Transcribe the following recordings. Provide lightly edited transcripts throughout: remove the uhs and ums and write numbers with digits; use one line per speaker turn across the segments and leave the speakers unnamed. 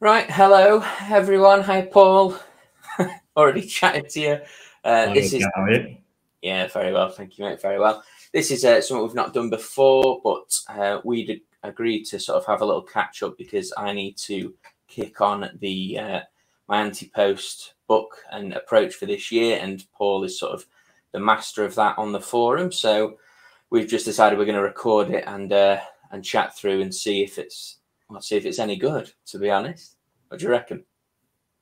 Right, hello everyone. Hi, Paul. Already chatted to you.
Hi,
This is
how are you?
Yeah, very well, thank you, mate. Very well. This is something we've not done before, but we'd agreed to sort of have a little catch up because I need to kick on the my anti-post book and approach for this year, and Paul is sort of the master of that on the forum. So we've just decided we're going to record it and chat through and see if it's any good. To be honest, what do you reckon?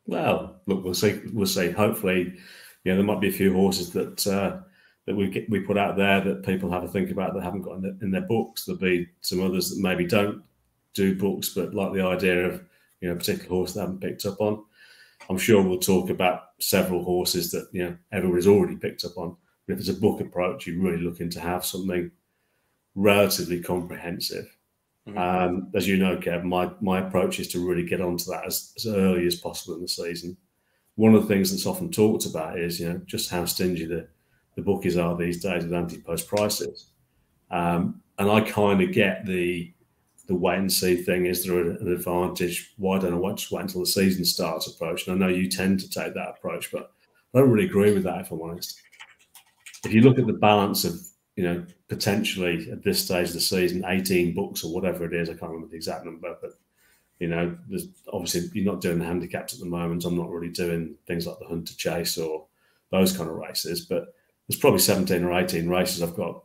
Well, look, we'll see. We'll see. Hopefully, there might be a few horses that we put out there that people have to think about that haven't got in their books. There'll be some others that maybe don't do books, but like the idea of a particular horse they haven't picked up on. I'm sure we'll talk about several horses that everybody's already picked up on. But if it's a book approach, you're really looking to have something relatively comprehensive. As you know, Kev, my approach is to really get onto that as early as possible in the season. One of the things that's often talked about is, just how stingy the bookies are these days with anti-post prices. And I kind of get the wait and see thing. Is there an advantage? Why don't I just wait until the season starts approach? And I know you tend to take that approach, but I don't really agree with that, if I'm honest. If you look at the balance of, potentially at this stage of the season, 18 books or whatever it is, I can't remember the exact number, but there's obviously you're not doing the handicaps at the moment. I'm not really doing things like the Hunter Chase or those kind of races, but there's probably 17 or 18 races I've got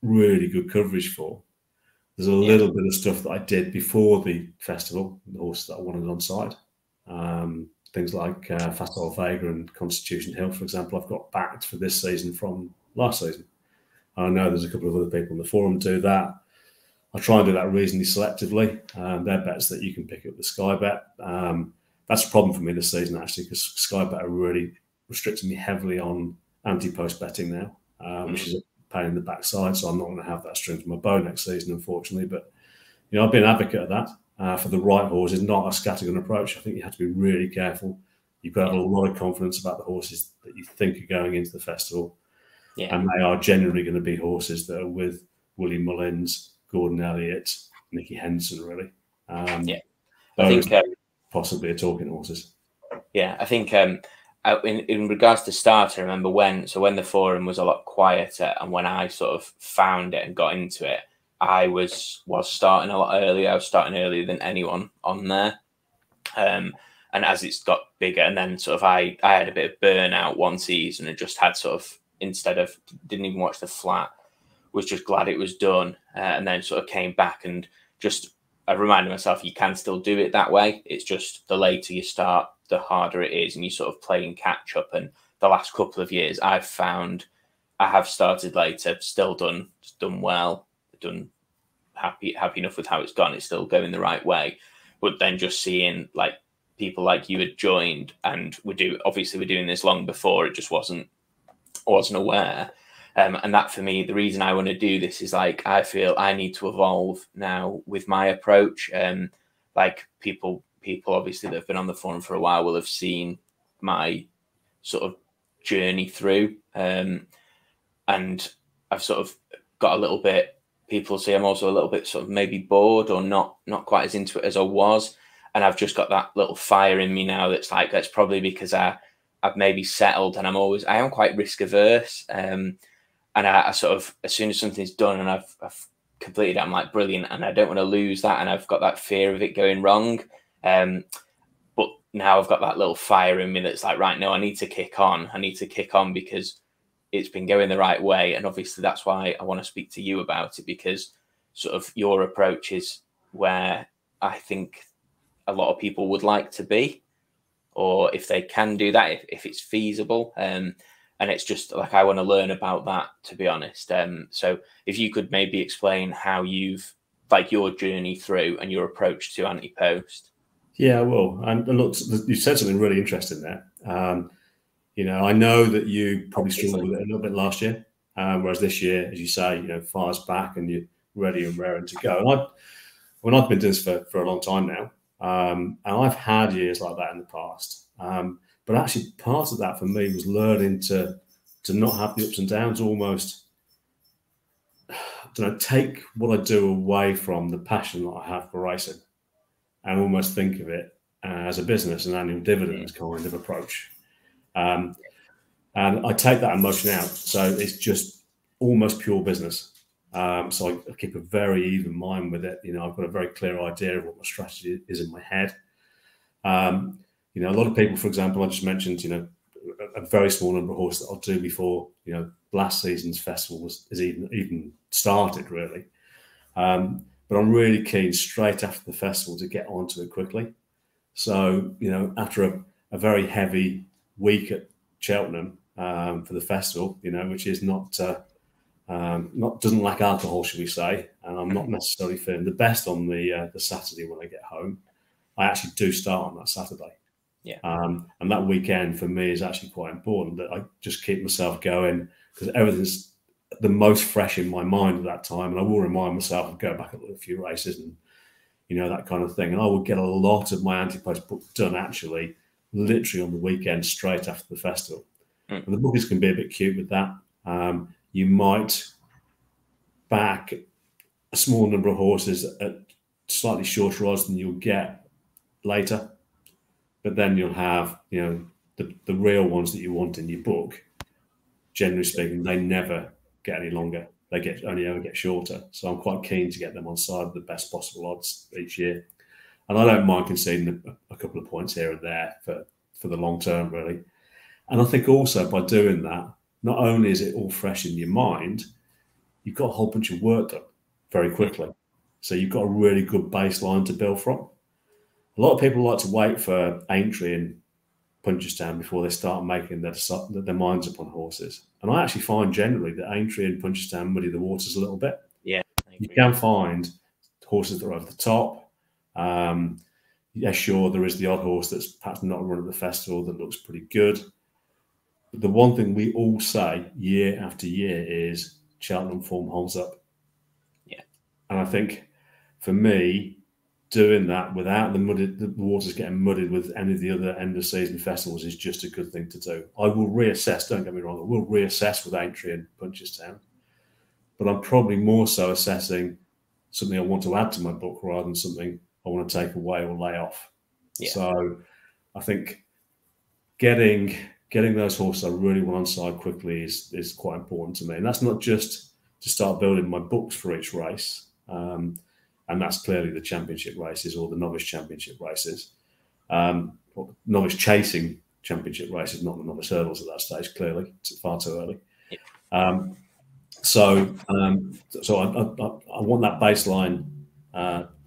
really good coverage for. There's a little bit of stuff that I did before the festival, the horses that I wanted on side. Things like Facile Vega and Constitution Hill, for example, I've got backed for this season from last season. I know there's a couple of other people on the forum do that. I try and do that reasonably selectively. They're bets that you can pick up the Sky Bet. That's a problem for me this season, actually, because Sky Bet are really restricting me heavily on anti-post betting now, which is a pain in the backside. So I'm not going to have that string to my bow next season, unfortunately. But, I've been an advocate of that for the right horses, not a scattergun approach. I think you have to be really careful. You've got to have a lot of confidence about the horses that you think are going into the festival.
Yeah.
And they are generally going to be horses that are with Willie Mullins, Gordon Elliott, Nicky Henson, really.
I think
possibly are talking horses.
Yeah, I think in regards to start, I remember when the forum was a lot quieter, and when I sort of found it and got into it, I was starting a lot earlier. I was starting earlier than anyone on there. And as it's got bigger, and then sort of I had a bit of burnout one season and just had sort of, instead of, didn't even watch the flat, was just glad it was done, and then sort of came back and just I reminded myself you can still do it that way. It's just the later you start, the harder it is, and you sort of playing catch up. And the last couple of years, I've found I have started later, still done well, done happy enough with how it's gone. It's still going the right way, but then just seeing like people like you had joined, and we're doing this long before. It just wasn't aware. And that for me, the reason I want to do this is like I feel I need to evolve now with my approach. Like people obviously that have been on the forum for a while will have seen my sort of journey through, and I've sort of got a little bit. People say I'm also a little bit sort of maybe bored or not quite as into it as I was, and I've just got that little fire in me now. That's probably because I've maybe settled, and I am quite risk averse. And I sort of, as soon as something's done and I've completed it, I'm like, brilliant. And I don't want to lose that. And I've got that fear of it going wrong. But now I've got that little fire in me that's like, right, no, I need to kick on. I need to kick on because it's been going the right way. And obviously that's why I want to speak to you about it, because sort of your approach is where I think a lot of people would like to be, or if they can do that, if it's feasible. And it's just like I want to learn about that, to be honest. So if you could maybe explain how you've like your journey through and your approach to anti-post.
Yeah, well, and look, you said something really interesting there. I know that you probably struggled with it a little bit last year, whereas this year, as you say, fire's back and you're ready and raring to go. And I've been doing this for a long time now, and I've had years like that in the past. But actually, part of that for me was learning to not have the ups and downs, almost, take what I do away from the passion that I have for racing, and almost think of it as a business, an annual dividends kind of approach. And I take that emotion out. So it's just almost pure business. So I keep a very even mind with it. You know, I've got a very clear idea of what my strategy is in my head. You know, a lot of people, for example, I just mentioned, you know, a very small number of horses that I'll do before, you know, last season's festival is even started, really. But I'm really keen straight after the festival to get onto it quickly. So, you know, after a very heavy week at Cheltenham for the festival, you know, which is not doesn't lack alcohol, should we say, and I'm not necessarily feeling the best on the Saturday when I get home. I actually do start on that Saturday.
Yeah.
And that weekend for me is actually quite important, that I just keep myself going, because everything's the most fresh in my mind at that time. And I will remind myself of go back a few races and, you know, that kind of thing. And I will get a lot of my anti-post book done actually literally on the weekend straight after the festival. And the bookies can be a bit cute with that. You might back a small number of horses at slightly shorter odds than you'll get later, but then you'll have, you know, the real ones that you want in your book. Generally speaking, they never get any longer. They only ever get shorter. So I'm quite keen to get them on side of the best possible odds each year. And I don't mind conceding a couple of points here and there for the long term, really. And I think also by doing that, not only is it all fresh in your mind, you've got a whole bunch of work done very quickly. So you've got a really good baseline to build from. A lot of people like to wait for Aintree and Punchestown before they start making their minds up on horses. And I actually find generally that Aintree and Punchestown muddy the waters a little bit.
Yeah,
you can find horses that are over the top. Yeah, sure, there is the odd horse that's perhaps not run at the festival that looks pretty good. But the one thing we all say year after year is Cheltenham form holds up.
Yeah.
And I think for me, doing that without the waters getting muddied with any of the other end of season festivals is just a good thing to do. I will reassess, don't get me wrong, I will reassess with Aintree and Punchestown, but I'm probably more so assessing something I want to add to my book rather than something I want to take away or lay off. Yeah. So I think getting those horses I really want on side quickly is quite important to me. And that's not just to start building my books for each race. And that's clearly the championship races or the novice championship races. Novice chasing championship races, not the novice hurdles at that stage, clearly. It's far too early. Yeah. So I want that baseline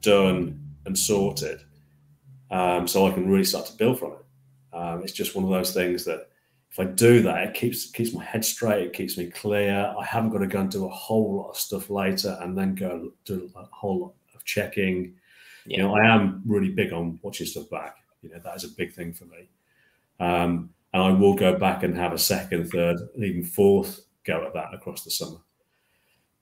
done and sorted so I can really start to build from it. It's just one of those things that if I do that, it keeps my head straight, it keeps me clear. I haven't got to go and do a whole lot of stuff later and then go do a whole lot of checking. Yeah. You know, I am really big on watching stuff back. You know, that is a big thing for me. And I will go back and have a second, third, and even fourth go at that across the summer.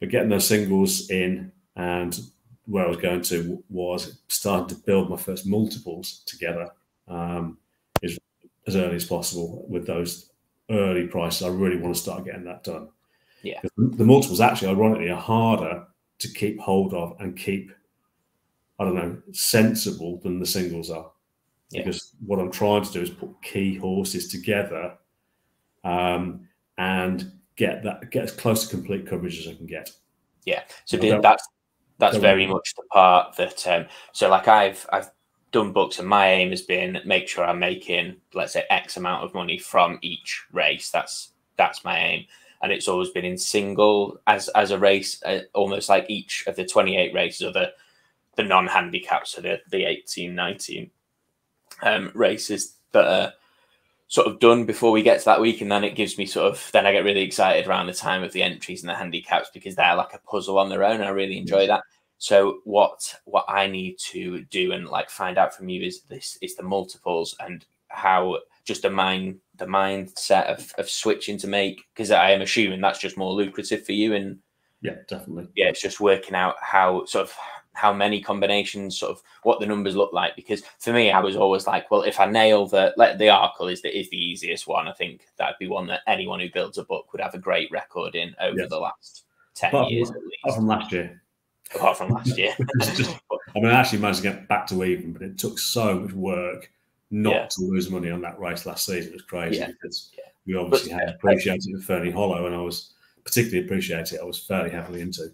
But getting those singles in, and where I was going to was starting to build my first multiples together is as early as possible with those early prices. I really want to start getting that done.
Yeah.
The multiples actually, ironically, are harder to keep hold of and keep, I don't know, sensible than the singles are. Yeah. Because what I'm trying to do is put key horses together and get as close to complete coverage as I can get.
Yeah. So that's very much the part that so like I've done books and my aim has been make sure I'm making, let's say, X amount of money from each race. That's my aim. And it's always been in single as a race, almost like each of the 28 races or the non-handicaps, so the 18, 19 races that are sort of done before we get to that week. And then it gives me then I get really excited around the time of the entries and the handicaps because they're like a puzzle on their own. And I really enjoy that. So what I need to do and like find out from you is the multiples and how just the mindset of switching to make, because I am assuming that's just more lucrative for you. And
yeah, definitely.
Yeah, it's just working out how many combinations, what the numbers look like. Because for me, I was always like, well, if I nail the Arkle is the easiest one. I think that'd be one that anyone who builds a book would have a great record in over the last 10 years at least.
Apart from last year.
apart from last year.
I mean, I actually managed to get back to even, but it took so much work not to lose money on that race last season. It was crazy because we obviously had appreciated Fernie Hollow, and I was particularly appreciated. I was fairly heavily into.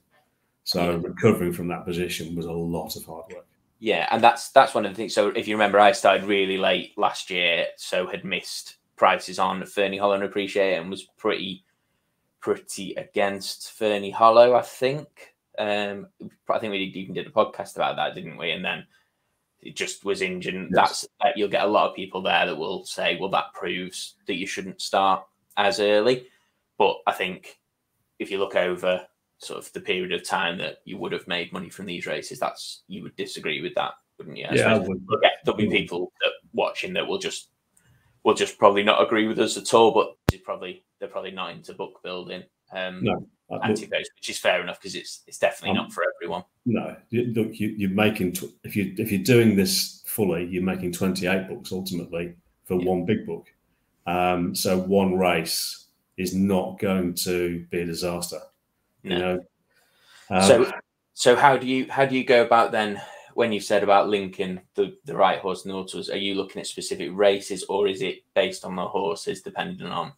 So recovering from that position was a lot of hard work.
Yeah, and that's one of the things. So if you remember, I started really late last year, so had missed prices on Fernie Hollow and Appreciate, and was pretty against Fernie Hollow, I think. I think we even did a podcast about that, didn't we? And then it just was injured. Yes. You'll get a lot of people there that will say, well, that proves that you shouldn't start as early. But I think if you look over sort of the period of time that you would have made money from these races, you would disagree with that, wouldn't you?
I would.
There'll be people watching that will just probably not agree with us at all, but they're probably not into book building. Anti-post, which is fair enough because it's definitely not for everyone.
No, look, you're making if you're doing this fully, you're making 28 books ultimately for one big book. So one race is not going to be a disaster. No. You
know. So how do you go about then when you said about linking the right horse and the autos? Are you looking at specific races, or is it based on the horses depending on?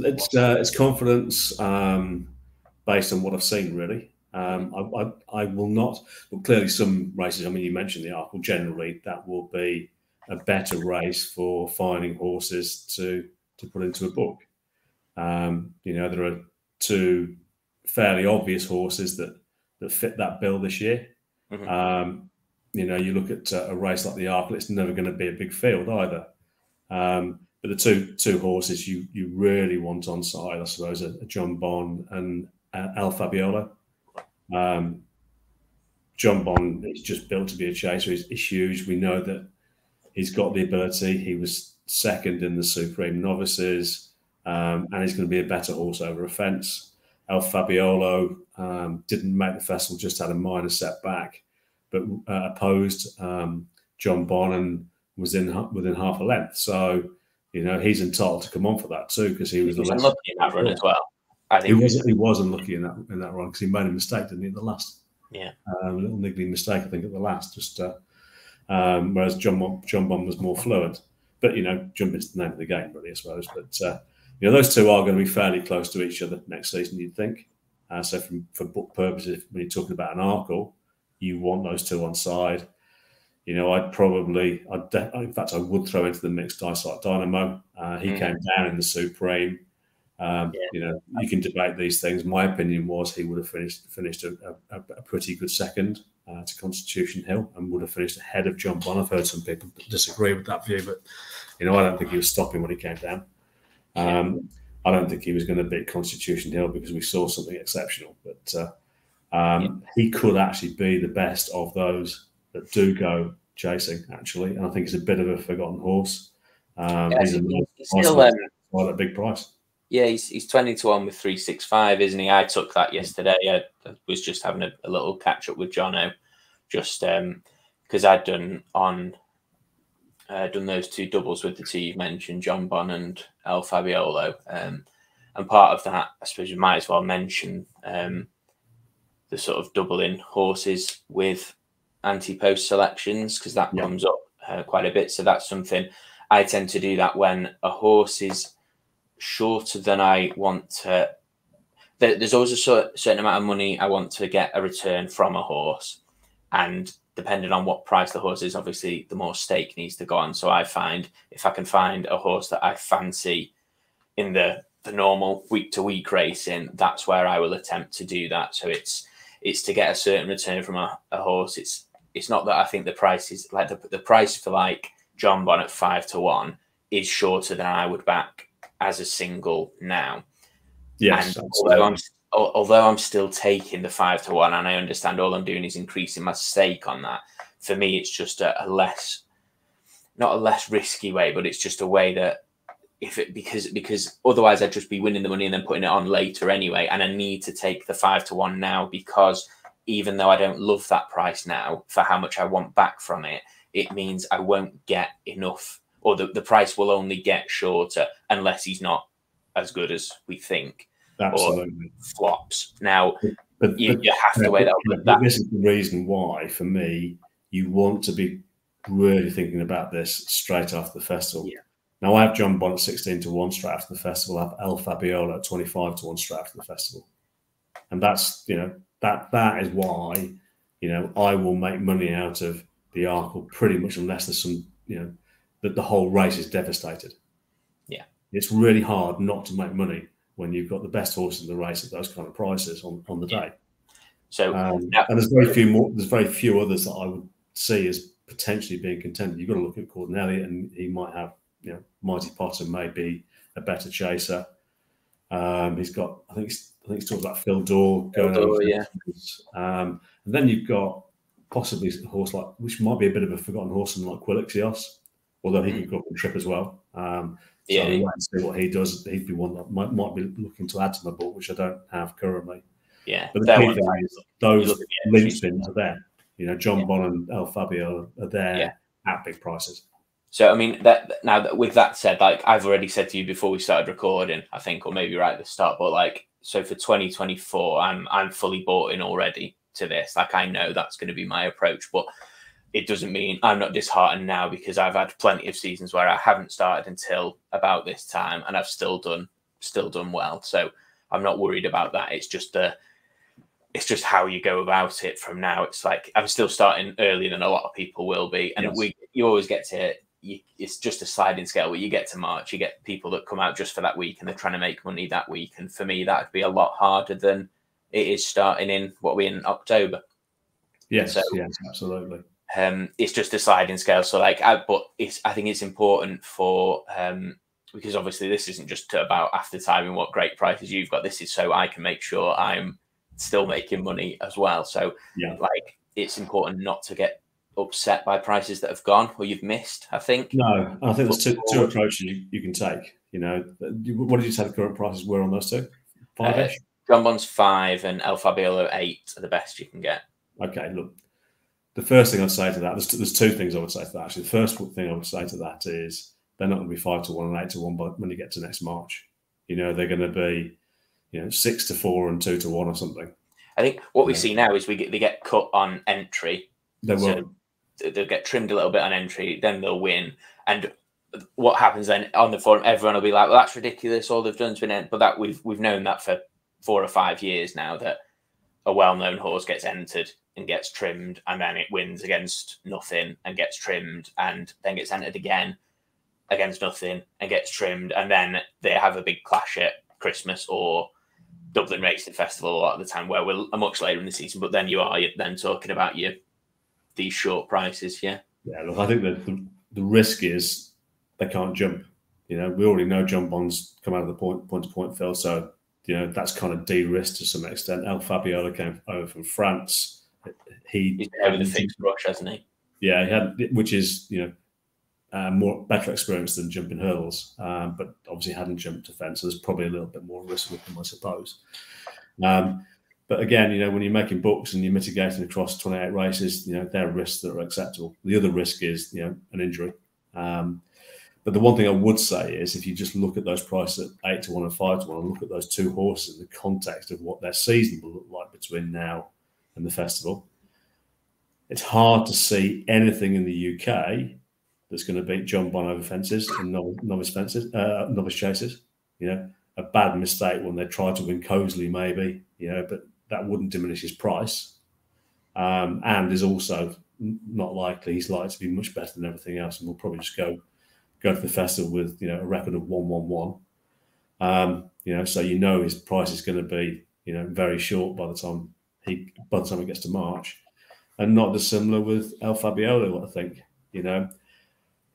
It's confidence based on what I've seen, really. I will not. Well, clearly, some races. I mean, you mentioned the Arkle. Generally, that will be a better race for finding horses to put into a book. There are two fairly obvious horses that fit that bill this year. Mm-hmm. You look at a race like the Arkle. It's never going to be a big field either. But the two horses you really want on side, I suppose, are John Bon and El Fabiolo. John Bon is just built to be a chaser. He's huge. We know that he's got the ability. He was second in the Supreme Novices, and he's going to be a better horse over a fence. El Fabiolo didn't make the festival, just had a minor setback, but opposed John Bon and was within half a length. So, he's entitled to come on for that too, because he was
unlucky in that run as well.
I think he was unlucky in that run because he made a mistake, didn't he, at the last?
Yeah,
a little niggling mistake, I think, at the last. Just whereas John Bon was more fluent. But jumping's the name of the game, really, I suppose. But those two are going to be fairly close to each other next season, you'd think. So for book purposes, when you're talking about an Arkle, you want those two on side. In fact, I would throw into the mix Dysart Dynamo. He came down in the Supreme. You can debate these things. My opinion was he would have finished a pretty good second to Constitution Hill and would have finished ahead of John Bon. I've heard some people disagree with that view, but I don't think he was stopping when he came down. I don't think he was going to beat Constitution Hill because we saw something exceptional. But he could actually be the best of those that do go chasing, actually. And I think he's a bit of a forgotten horse. He's still at a big price.
Yeah, he's 20-1 with 365, isn't he? I took that yesterday. I was just having a little catch up with Jono, just because I'd done those two doubles with the two you've mentioned, John Bon and El Fabiolo. And part of that, I suppose you might as well mention the sort of doubling horses with anti-post selections, because that comes up quite a bit. So that's something I tend to do, that when a horse is shorter than I want to. There's always a certain amount of money I want to get a return from a horse, and depending on what price the horse is, obviously the more stake needs to go on. So I find if I can find a horse that I fancy in the normal week-to-week racing, that's where I will attempt to do that. So it's to get a certain return from a horse. It's not that I think the price is like the price for like John Bon at 5-1 is shorter than I would back as a single now.
Yes,
and although I'm still taking the 5-1, and I understand all I'm doing is increasing my stake on that. For me, it's just not a less risky way, but it's just a way that because otherwise I'd just be winning the money and then putting it on later anyway. And I need to take the 5-1 now, because even though I don't love that price now for how much I want back from it, it means I won't get enough, or the price will only get shorter unless he's not as good as we think.
Absolutely.
Or flops. Now,
But
you have to weigh that.
This is the reason why, for me, you want to be really thinking about this straight after the festival.
Yeah.
Now, I have John Bonn at 16 to 1 straight after the festival. I have El Fabiola at 25 to 1 straight after the festival. And that's, that is why, I will make money out of the Arkle pretty much unless there's some, that the whole race is devastated.
Yeah.
It's really hard not to make money when you've got the best horse in the race at those kind of prices on the day.
So,
and there's very few more. There's very few others that I would see as potentially being contended. You've got to look at Gordon Elliott, and he might have, Mighty Potter may be a better chaser. He's got, I think he's talked about Phil Dorr going over.
Yeah.
And then you've got possibly a horse which might be a bit of a forgotten horse, like Quilixios, although he could go up and trip as well. So we might see what he does. He'd be one that might be looking to add to my book, which I don't have currently.
Yeah,
but the key thing is those linchpins are there. John Bonn and El Fabio are there at big prices.
So, I mean, that with that said, like I've already said to you before we started recording, I think, or maybe right at the start, but so for 2024, I'm fully bought in already to this. Like, I know that's going to be my approach, but it doesn't mean I'm not disheartened now, because I've had plenty of seasons where I haven't started until about this time, and I've still done well. So I'm not worried about that. It's just how you go about it from now. It's like I'm still starting earlier than a lot of people will be, and you always get to. It's just a sliding scale where you get to March, you get people that come out just for that week and they're trying to make money that week. And for me, that would be a lot harder than it is starting in in October.
Yes, yes, absolutely.
It's just a sliding scale. So I think it's important for, because obviously this isn't just about after timing what great prices you've got. This is so I can make sure I'm still making money as well. So it's important not to get upset by prices that have gone or you've missed, I think.
No, I think there's two approaches you can take. What did you say the current prices were on those two? 5-ish?
John Bond's 5 and El Fabiola 8 are the best you can get.
Okay, look. The first thing I'd say to that, there's two things I would say to that. Actually, the first thing I would say to that is they're not going to be 5 to 1 and 8 to 1 when you get to next March. They're going to be, 6 to 4 and 2 to 1 or something.
I think what we see now is they get cut on entry.
They will. So
they'll get trimmed a little bit on entry, then they'll win. And what happens then on the forum, everyone will be like, well, that's ridiculous. All they've done is win. But that we've known that for 4 or 5 years now, that a well-known horse gets entered and gets trimmed, and then it wins against nothing and gets trimmed, and then gets entered again against nothing and gets trimmed, and then they have a big clash at Christmas or Dublin Racing Festival a lot of the time, where we're much later in the season. But then you're then talking about these short prices. Yeah,
look, I think that the risk is they can't jump. We already know John Bond's come out of the point-to-point field, so that's kind of de-risked to some extent. El Fabiola came over from France. He's
over the fixed brush, hasn't he?
Yeah, he had, which is better experience than jumping hurdles, but obviously hadn't jumped a fence, so there's probably a little bit more risk with them, I suppose. But again, when you're making books and you're mitigating across 28 races, there are risks that are acceptable. The other risk is, an injury. But the one thing I would say is, if you just look at those prices at 8 to 1 and 5 to 1, and look at those two horses in the context of what their season will look like between now and the festival, it's hard to see anything in the UK that's going to beat John Bonn over fences and novice chases. A bad mistake when they try to win Cosley, maybe, but that wouldn't diminish his price. And is also not likely. He's likely to be much better than everything else, and we'll probably just go to the festival with a record of 1-1-1. So his price is going to be very short by the time it gets to March, and not dissimilar with El Fabiola. I think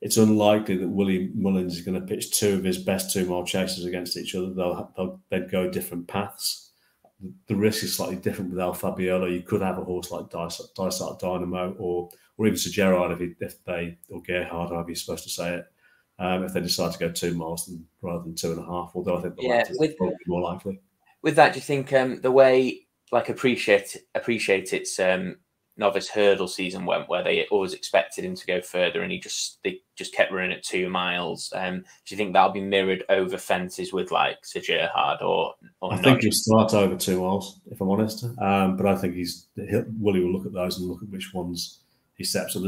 it's unlikely that Willie Mullins is going to pitch 2 of his best 2-mile chasers against each other. They'd go different paths. The risk is slightly different with El Fabiola. You could have a horse like Dysart Dynamo or even Sir Gerard or Gerhard, however you're supposed to say it, if they decide to go 2 miles rather than 2.5. Although I think the latter is probably more likely.
With that, do you think the way appreciate its novice hurdle season went, where they always expected him to go further, and they just kept running at 2 miles. Do you think that'll be mirrored over fences with like Sir Gerhard or
I
not?
think he'll start over 2 miles, if I'm honest. But I think Willie will look at those and look at which ones he steps. So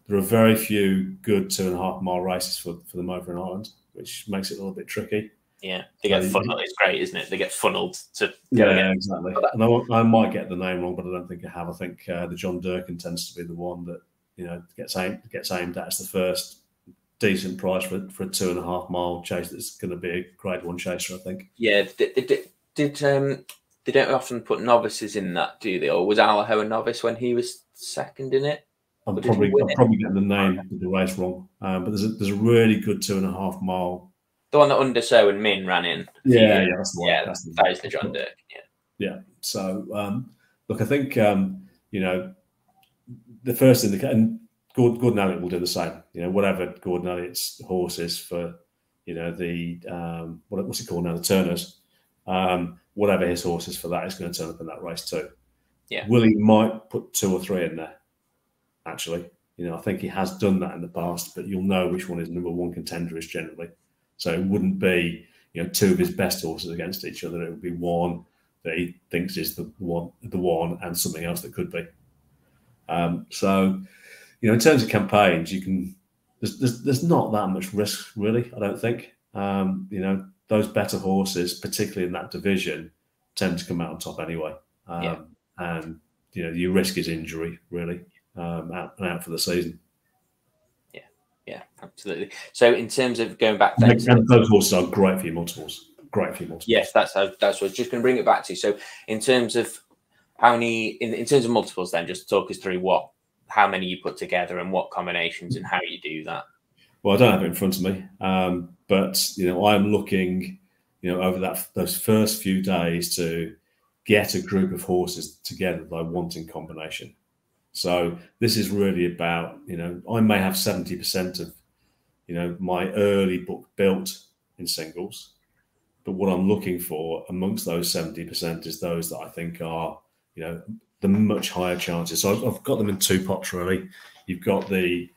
there are very few good 2.5 mile races for them over in Ireland, which makes it a little bit tricky.
Yeah, they get funneled. It's great, isn't it? They get funneled to
go again. Exactly. And I might get the name wrong, but I don't think I have. I think the John Durkin tends to be the one that gets aimed at as the first decent price for a 2.5 mile chase that's going to be a Grade 1 chaser, I think.
Yeah, they don't often put novices in that, do they? Or was Allaho a novice when he was second in it?
I'm probably getting the name of the race wrong, but there's a really good 2.5 mile.
The one that Undersow and Min ran in.
Yeah, that's the one.
Yeah, that is the John Durkin.
Yeah. So look, I think the first indicator, and Gordon Elliott will do the same. Whatever Gordon Elliott's horse is for the what's it called now, the Turners. Whatever his horse is for that is going to turn up in that race too.
Yeah.
Willie might put 2 or 3 in there. Actually, I think he has done that in the past, but you'll know which one his number 1 contender is generally. So it wouldn't be 2 of his best horses against each other. It would be one that he thinks is the one, and something else that could be. So in terms of campaigns, there's not that much risk really. I don't think. Those better horses, particularly in that division, tend to come out on top anyway. And your risk is injury really, out for the season.
Yeah, absolutely. So in terms of going back,
and those horses are great for your multiples.
Yes, that's what I was just going to bring it back to. So in terms of how many, in terms of multiples, then just talk us through how many you put together and what combinations and how you do that.
Well, I don't have it in front of me, but I'm looking, over those first few days to get a group of horses together that I want in combination. So this is really about, I may have 70% of, my early book built in singles, but what I'm looking for amongst those 70% is those that I think are, the much higher chances. So I've got them in 2 pots really. You've got the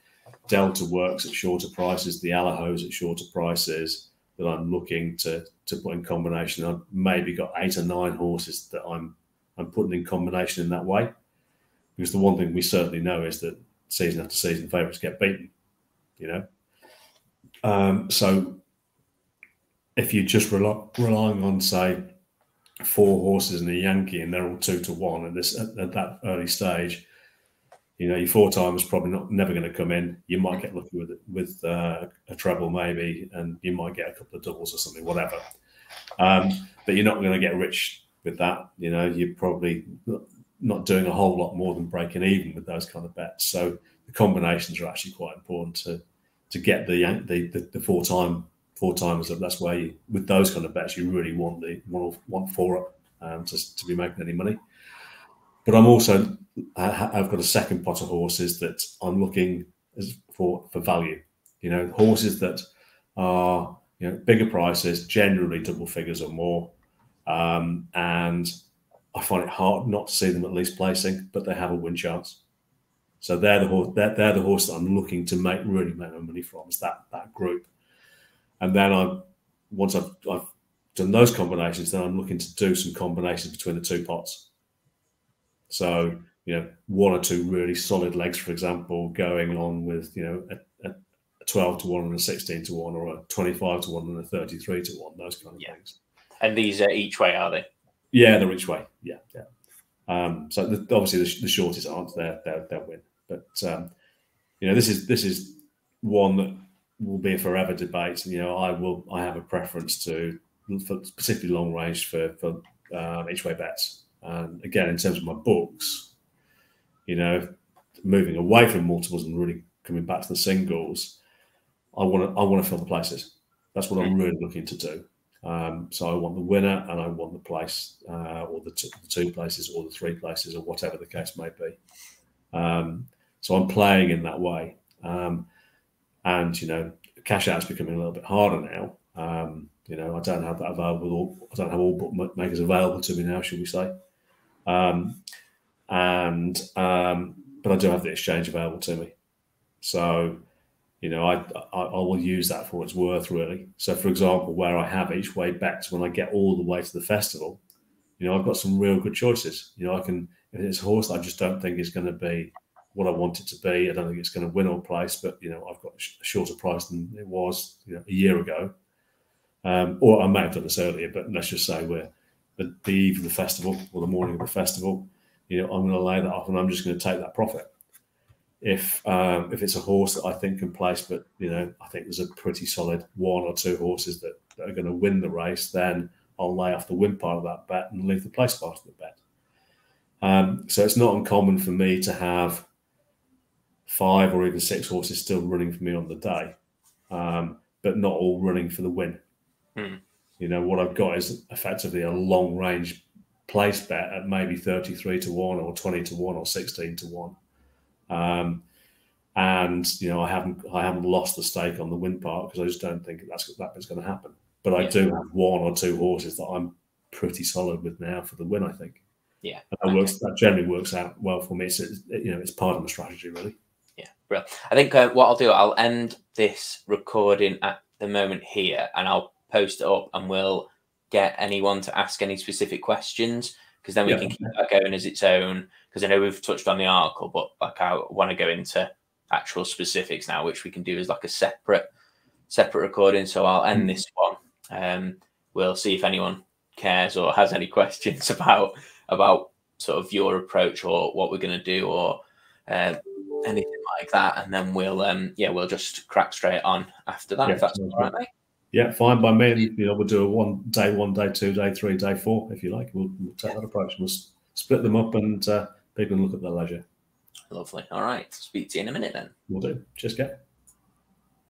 Delta Works at shorter prices, the Allahos at shorter prices that I'm looking to put in combination. I've maybe got 8 or 9 horses that I'm putting in combination in that way. Because the one thing we certainly know is that season after season, favourites get beaten, So if you're just relying on, say, 4 horses and a Yankee, and they're all 2 to 1 at that early stage, your 4-timer's probably never going to come in. You might get lucky with a treble maybe, and you might get a couple of doubles or something, whatever. But you're not going to get rich with that. You're probably not doing a whole lot more than breaking even with those kind of bets. So the combinations are actually quite important to get the 4-timers up. That's where with those kind of bets you really want 4 up to be making any money. But I've got a second pot of horses that I'm looking for value. Horses that are bigger prices, generally double figures or more, and I find it hard not to see them at least placing, but they have a win chance. So they're the horse that I'm looking to really make my money from, is that group. And then once I've done those combinations, then I'm looking to do some combinations between the 2 pots. So 1 or 2 really solid legs, for example, going on with a 12 to 1 and a 16 to 1, or a 25 to 1 and a 33 to 1, those kind of things. And
these are each way, are they?
Yeah, they're each way. Yeah. So obviously the shortest aren't they'll win. But this is one that will be a forever debate. I have a preference for particularly long range for each way bets. And again, in terms of my books, moving away from multiples and really coming back to the singles, I want to fill the places. That's what I'm really looking to do. So I want the winner, and I want the place, or the 2 places, or the 3 places, or whatever the case may be. So I'm playing in that way. And cash out's becoming a little bit harder now. I don't have that available. I don't have all bookmakers available to me now, should we say? and but I do have the exchange available to me. So, you know, I will use that for what it's worth, really. So, for example, where I have each way bets when I get all the way to the festival, you know, I've got some real good choices. You know, I can, if it's a horse that I just don't think is going to be what I want it to be, I don't think it's going to win or place, but, you know, I've got a shorter price than it was, you know, a year ago. Or I may have done this earlier, but let's just say we're the eve of the festival or the morning of the festival, you know, I'm going to lay that up and I'm just going to take that profit. If it's a horse that I think can place, but, you know, I think there's a pretty solid one or two horses that are going to win the race, then I'll lay off the win part of that bet and leave the place part of the bet. So it's not uncommon for me to have 5 or even 6 horses still running for me on the day, but not all running for the win. You know, what I've got is effectively a long range place bet at maybe 33 to 1 or 20 to 1 or 16 to 1. And, you know, I haven't lost the stake on the win part because I just don't think that bit's going to happen. But I do have 1 or 2 horses that I'm pretty solid with now for the win, I think.
Yeah.
And that generally works out well for me. So, you know, it's part of my strategy, really.
Yeah, brilliant. I think what I'll do, I'll end this recording at the moment here, and I'll post it up, and we'll get anyone to ask any specific questions, because then we can keep that going as its own. Because I know we've touched on the article, but like I want to go into actual specifics now, which we can do as like a separate recording. So I'll end this one. We'll see if anyone cares or has any questions about sort of your approach or what we're going to do or anything like that, and then we'll just crack straight on after that. If that's all right, mate.
Yeah, fine by me. And, you know, we'll do a 1 day, 2 day, 3 day, 4 if you like. We'll take that approach. We'll split them up, and people can look at their leisure.
Lovely. All right. Speak to you in a minute then.
We'll do. Cheers, Kev.